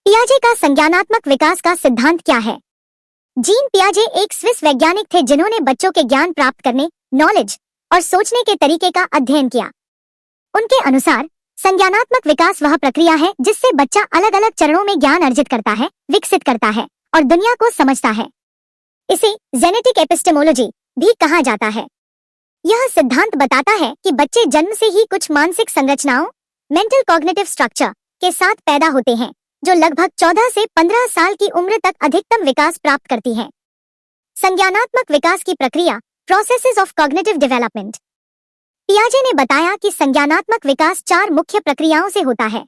पियाजे का संज्ञानात्मक विकास का सिद्धांत क्या है? जीन पियाजे एक स्विस वैज्ञानिक थे जिन्होंने बच्चों के ज्ञान प्राप्त करने, नॉलेज और सोचने के तरीके का अध्ययन किया। उनके अनुसार संज्ञानात्मक विकास वह प्रक्रिया है जिससे बच्चा अलग अलग चरणों में ज्ञान अर्जित करता है, विकसित करता है और दुनिया को समझता है। इसे जेनेटिक एपिस्टेमोलॉजी भी कहा जाता है। यह सिद्धांत बताता है कि बच्चे जन्म से ही कुछ मानसिक संरचनाओं, मेंटल कॉग्निटिव स्ट्रक्चर के साथ पैदा होते हैं, जो लगभग 14 से 15 साल की उम्र तक अधिकतम विकास प्राप्त करती है। संज्ञानात्मक विकास की प्रक्रिया, प्रोसेसेस ऑफ कॉग्निटिव डेवलपमेंट। पियाजे ने बताया कि संज्ञानात्मक विकास 4 मुख्य प्रक्रियाओं से होता है।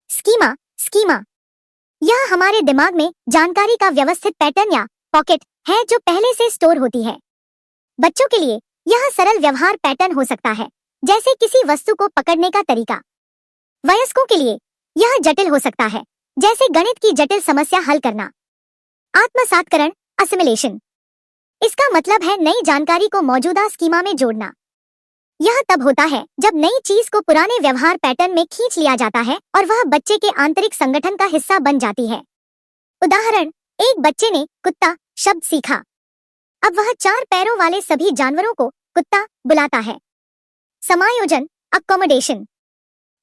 स्कीमा यह हमारे दिमाग में जानकारी का व्यवस्थित पैटर्न या पॉकेट है जो पहले से स्टोर होती है। बच्चों के लिए यह सरल व्यवहार पैटर्न हो सकता है, जैसे किसी वस्तु को पकड़ने का तरीका। वयस्कों के लिए यह जटिल हो सकता है, जैसे गणित की जटिल समस्या हल करना। आत्मसात्करण, असिमिलेशन। इसका मतलब है नई जानकारी को मौजूदा स्कीमा में जोड़ना। यह तब होता है जब नई चीज को पुराने व्यवहार पैटर्न में खींच लिया जाता है और वह बच्चे के आंतरिक संगठन का हिस्सा बन जाती है। उदाहरण, एक बच्चे ने कुत्ता शब्द सीखा। अब वह 4 पैरों वाले सभी जानवरों को कुत्ता बुलाता है। समायोजन, अकोमोडेशन।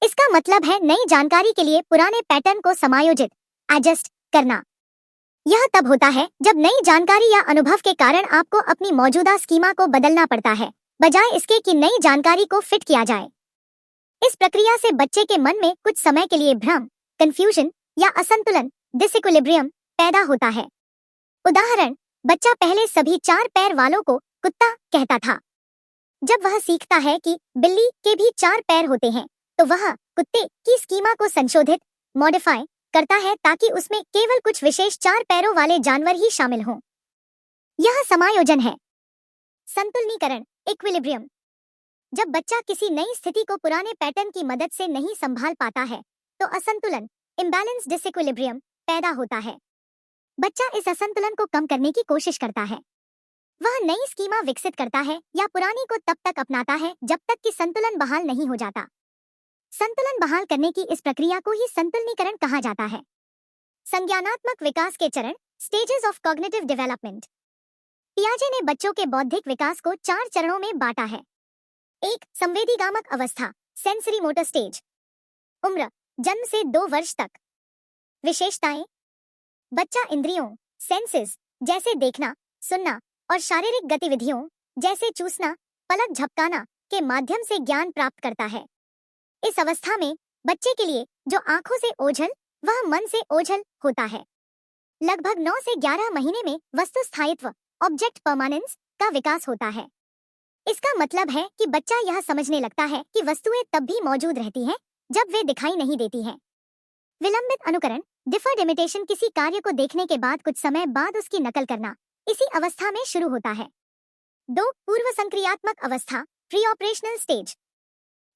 इसका मतलब है नई जानकारी के लिए पुराने पैटर्न को समायोजित, एडजस्ट करना। यह तब होता है जब नई जानकारी या अनुभव के कारण आपको अपनी मौजूदा स्कीमा को बदलना पड़ता है, बजाय इसके कि नई जानकारी को फिट किया जाए। इस प्रक्रिया से बच्चे के मन में कुछ समय के लिए भ्रम, कंफ्यूजन या असंतुलन, डिसइक्विलिब्रियम पैदा होता है। उदाहरण, बच्चा पहले सभी 4 पैर वालों को कुत्ता कहता था। जब वह सीखता है कि बिल्ली के भी 4 पैर होते हैं, तो वह कुत्ते की स्कीमा को संशोधित, मॉडिफाई करता है ताकि उसमें केवल कुछ विशेष 4 पैरों वाले जानवर ही शामिल हों। यह समायोजन है। संतुलनीकरण, इक्विलिब्रियम। जब बच्चा किसी नई स्थिति को पुराने पैटर्न की मदद से नहीं संभाल पाता है, तो असंतुलन, इम्बैलेंस, डिसइक्विलिब्रियम पैदा होता है। बच्चा इस असंतुलन को कम करने की कोशिश करता है। वह नई स्कीमा विकसित करता है या पुरानी को तब तक अपनाता है जब तक कि संतुलन बहाल नहीं हो जाता। संतुलन बहाल करने की इस प्रक्रिया को ही संतुलनीकरण कहा जाता है। संज्ञानात्मक विकास के चरण, स्टेजेस ऑफ कॉग्निटिव डेवलपमेंट। पियाजे ने बच्चों के बौद्धिक विकास को 4 चरणों में बांटा है। 1. संवेदीगामक अवस्था, सेंसरी मोटर स्टेज। उम्र, जन्म से 2 वर्ष तक। विशेषताएं, बच्चा इंद्रियों, सेंसेस, जैसे देखना, सुनना और शारीरिक गतिविधियों, जैसे चूसना, पलक झपकाना के माध्यम से ज्ञान प्राप्त करता है। इस अवस्था में बच्चे के लिए जो आंखों से ओझल, वह मन से ओझल होता है। लगभग 9 से 11 महीने में वस्तु स्थायित्व, ऑब्जेक्ट परमानेंस का विकास होता है। इसका मतलब है कि बच्चा यह समझने लगता है कि वस्तुएं तब भी मौजूद रहती हैं जब वे दिखाई नहीं देती हैं। विलंबित अनुकरण, डिफर्ड इमिटेशन। किसी कार्य को देखने के बाद कुछ समय बाद उसकी नकल करना इसी अवस्था में शुरू होता है। 2. पूर्व संक्रियात्मक अवस्था, प्री ऑपरेशनल स्टेज।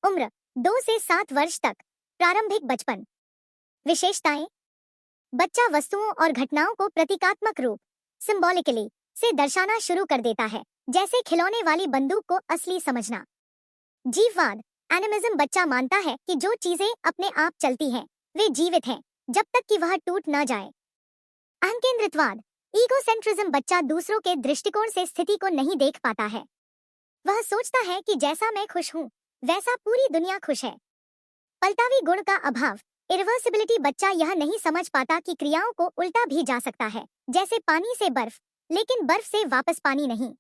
उम्र, 2 से 7 वर्ष तक, प्रारंभिक बचपन। विशेषताएं, बच्चा वस्तुओं और घटनाओं को प्रतीकात्मक रूप, सिंबॉलिकली से दर्शाना शुरू कर देता है, जैसे खिलौने वाली बंदूक को असली समझना। जीववाद, एनिमिज्म। बच्चा मानता है कि जो चीजें अपने आप चलती हैं, वे जीवित हैं जब तक कि वह टूट न जाए। अहंकेंद्रितवाद, ईगोसेंट्रिज्म। बच्चा दूसरों के दृष्टिकोण से स्थिति को नहीं देख पाता है। वह सोचता है कि जैसा मैं खुश हूँ, वैसा पूरी दुनिया खुश है। पलटावी गुण का अभाव, इरिवर्सिबिलिटी। बच्चा यह नहीं समझ पाता कि क्रियाओं को उल्टा भी जा सकता है, जैसे पानी से बर्फ, लेकिन बर्फ से वापस पानी नहीं।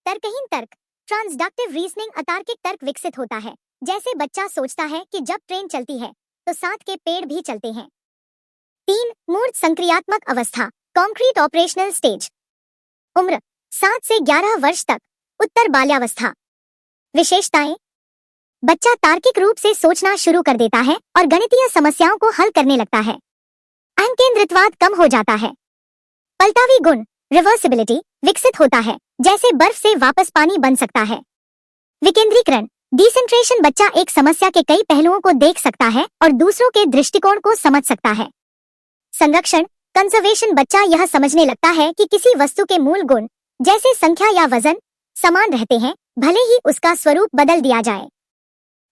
तर्कहीन तर्क, ट्रांसडक्टिव रीजनिंग। अतार्किक तर्क विकसित होता है, जैसे बच्चा सोचता है कि जब ट्रेन चलती है तो साथ के पेड़ भी चलते हैं। 3. मूर्त संक्रियात्मक अवस्था, कॉन्क्रीट ऑपरेशनल स्टेज। उम्र, 7 से 11 वर्ष तक, उत्तर बाल्यावस्था। विशेषताएं, बच्चा तार्किक रूप से सोचना शुरू कर देता है और गणितीय समस्याओं को हल करने लगता है। अहंकेंद्रितवाद कम हो जाता है। पलटावी गुण, रिवर्सिबिलिटी, विकसित होता है, जैसे बर्फ से वापस पानी बन सकता है। विकेंद्रीकरण, डिसेंट्रेशन। बच्चा एक समस्या के कई पहलुओं को देख सकता है और दूसरों के दृष्टिकोण को समझ सकता है। संरक्षण, कंजर्वेशन। बच्चा यह समझने लगता है कि किसी वस्तु के मूल गुण, जैसे संख्या या वजन, समान रहते हैं, भले ही उसका स्वरूप बदल दिया जाए।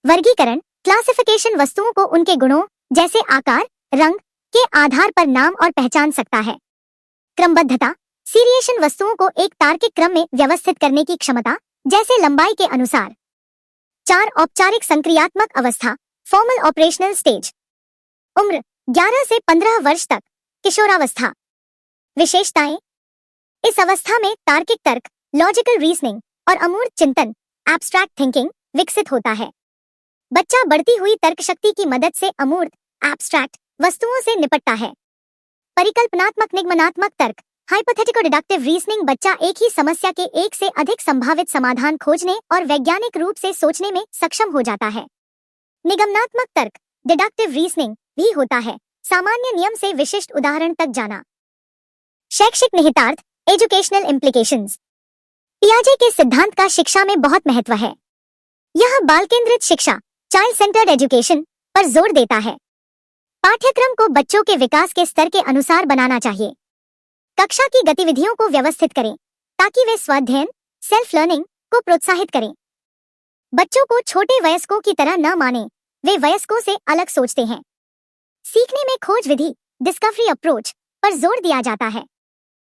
वर्गीकरण, क्लासिफिकेशन। वस्तुओं को उनके गुणों, जैसे आकार, रंग, के आधार पर नाम और पहचान सकता है। क्रमबद्धता, सीरिएशन वस्तुओं को एक तार्किक क्रम में व्यवस्थित करने की क्षमता, जैसे लंबाई के अनुसार। 4. औपचारिक संक्रियात्मक अवस्था, फॉर्मल ऑपरेशनल स्टेज। उम्र 11 से 15 वर्ष तक, किशोरावस्था। विशेषताएं, इस अवस्था में तार्किक तर्क, लॉजिकल रीजनिंग और अमूर्त चिंतन, एब्स्ट्रैक्ट थिंकिंग विकसित होता है। बच्चा बढ़ती हुई तर्क शक्ति की मदद से अमूर्त, एब्स्ट्रैक्ट वस्तुओं से निपटता है। परिकल्पनात्मक निगमनात्मक तर्क, हाइपोथेटिको डिडक्टिव रीजनिंग, बच्चा एक ही समस्या के एक से अधिक संभावित समाधान खोजने और वैज्ञानिक रूप से सोचने में सक्षम हो जाता है। निगमनात्मक तर्क, डिडक्टिव रीजनिंग भी होता है, सामान्य नियम से विशिष्ट उदाहरण तक जाना। शैक्षिक निहितार्थ, एजुकेशनल इम्प्लीकेशंस। पियाजे के सिद्धांत का शिक्षा में बहुत महत्व है। यह बाल केंद्रित शिक्षा, चाइल्ड सेंटर्ड एजुकेशन पर जोर देता है। पाठ्यक्रम को बच्चों के विकास के स्तर के अनुसार बनाना चाहिए। कक्षा की गतिविधियों को व्यवस्थित करें ताकि वे स्वाध्ययन, सेल्फ लर्निंग को प्रोत्साहित करें। बच्चों को छोटे वयस्कों की तरह न मानें, वे वयस्कों से अलग सोचते हैं। सीखने में खोज विधि, डिस्कवरी अप्रोच पर जोर दिया जाता है।